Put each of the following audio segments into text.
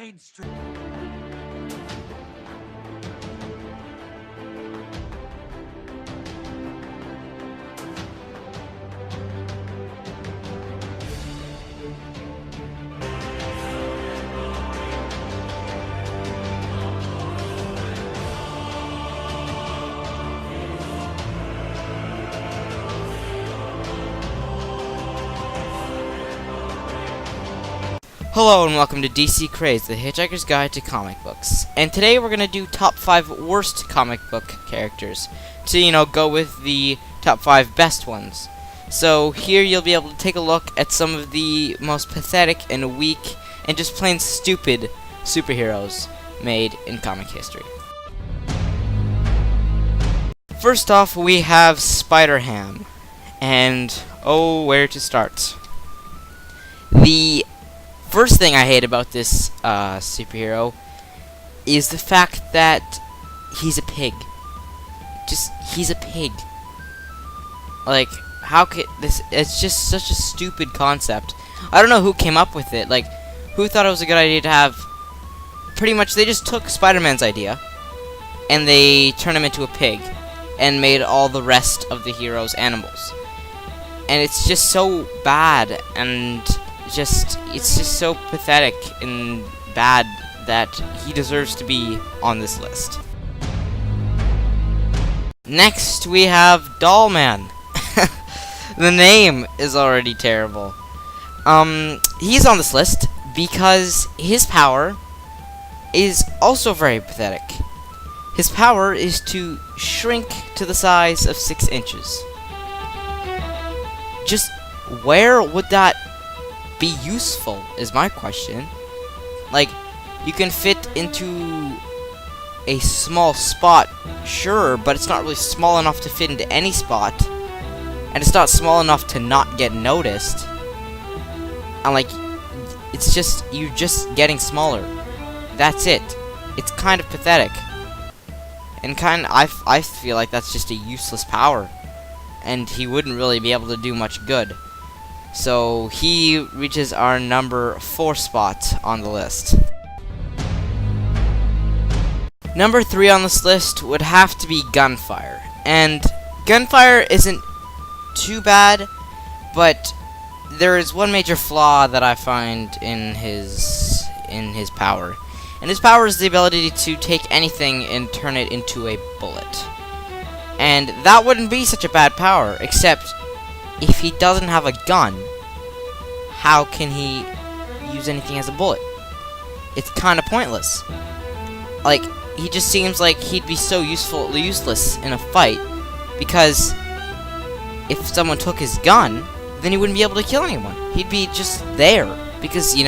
mainstream. Hello and welcome to DC Craze, the Hitchhiker's Guide to Comic Books. And today we're gonna do top 5 worst comic book characters to, go with the top 5 best ones. So here you'll be able to take a look at some of the most pathetic and weak and just plain stupid superheroes made in comic history. First off, we have Spider-Ham. And oh, where to start? The first thing I hate about this superhero is the fact that he's a pig. He's a pig. Like, how could this? It's just such a stupid concept. I don't know who came up with it. Like, who thought it was a good idea to have? Pretty much, they just took Spider-Man's idea and they turned him into a pig and made all the rest of the heroes animals. And it's just so bad and it's just so pathetic and bad that he deserves to be on this list. Next, we have DollMan. The name is already terrible. He's on this list because his power is also very pathetic. His power is to shrink to the size of 6 inches. Just where would that be useful is my question. Like, you can fit into a small spot, sure, but it's not really small enough to fit into any spot, and it's not small enough to not get noticed. And like, it's just, you're just getting smaller. That's it. It's kind of pathetic, and I feel like that's just a useless power, and he wouldn't really be able to do much good. So he reaches our number 4 spot on the list. Number 3 on this list would have to be Gunfire. And Gunfire isn't too bad, but there is one major flaw that I find in his power. And his power is the ability to take anything and turn it into a bullet. And that wouldn't be such a bad power, except if he doesn't have a gun, how can he use anything as a bullet? It's kind of pointless. Like, he just seems like he'd be so useless in a fight, because if someone took his gun, then he wouldn't be able to kill anyone. He'd be just there, because, he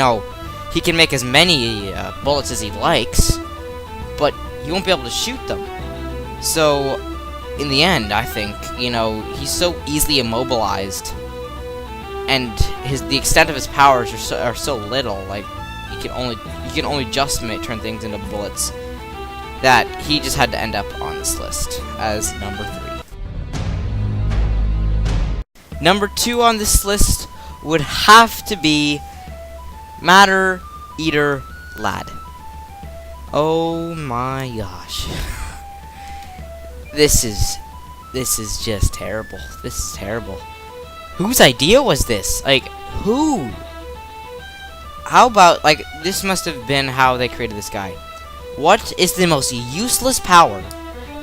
can make as many bullets as he likes, but he won't be able to shoot them. So, in the end, I think, he's so easily immobilized, and the extent of his powers are so little, like, he can only just turn things into bullets, that he just had to end up on this list as number 3. Number 2 on this list would have to be Matter Eater Lad. Oh my gosh. This is just terrible. This is terrible. Whose idea was this? Like, who? How about, like, this must have been how they created this guy. What is the most useless power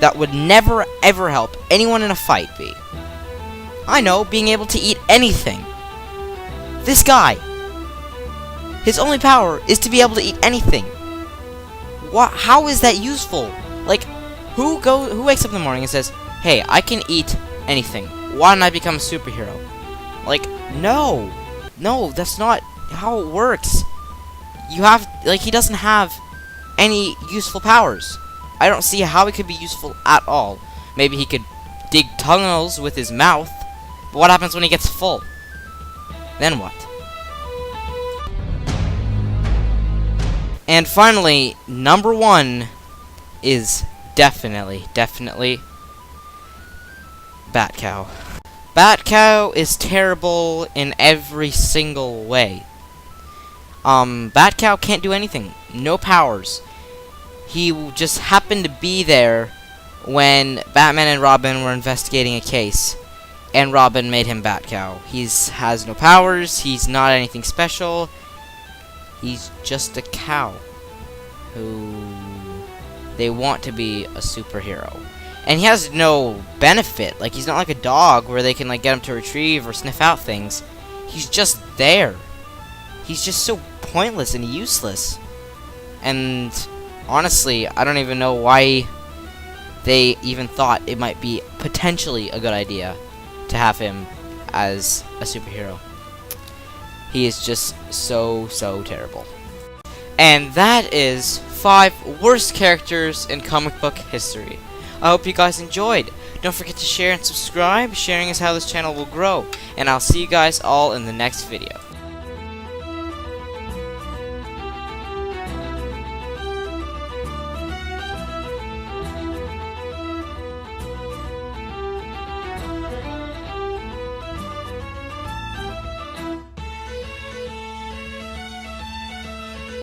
that would never ever help anyone in a fight be? I know, being able to eat anything. This guy, his only power is to be able to eat anything. How is that useful? Like, who wakes up in the morning and says, "Hey, I can eat anything. Why don't I become a superhero?" Like, no, that's not how it works. He doesn't have any useful powers. I don't see how it could be useful at all. Maybe he could dig tunnels with his mouth, but what happens when he gets full? Then what? And finally, number 1 is definitely BatCow. BatCow is terrible in every single way. BatCow can't do anything. No powers. He just happened to be there when Batman and Robin were investigating a case, and Robin made him BatCow. He has no powers. He's not anything special. He's just a cow who they want to be a superhero. And he has no benefit. Like, he's not like a dog where they can like get him to retrieve or sniff out things. He's just there. He's just so pointless and useless. And honestly, I don't even know why they even thought it might be potentially a good idea to have him as a superhero. He is just so terrible. And that is 5 worst characters in comic book history. I hope you guys enjoyed. Don't forget to share and subscribe. Sharing is how this channel will grow. And I'll see you guys all in the next video.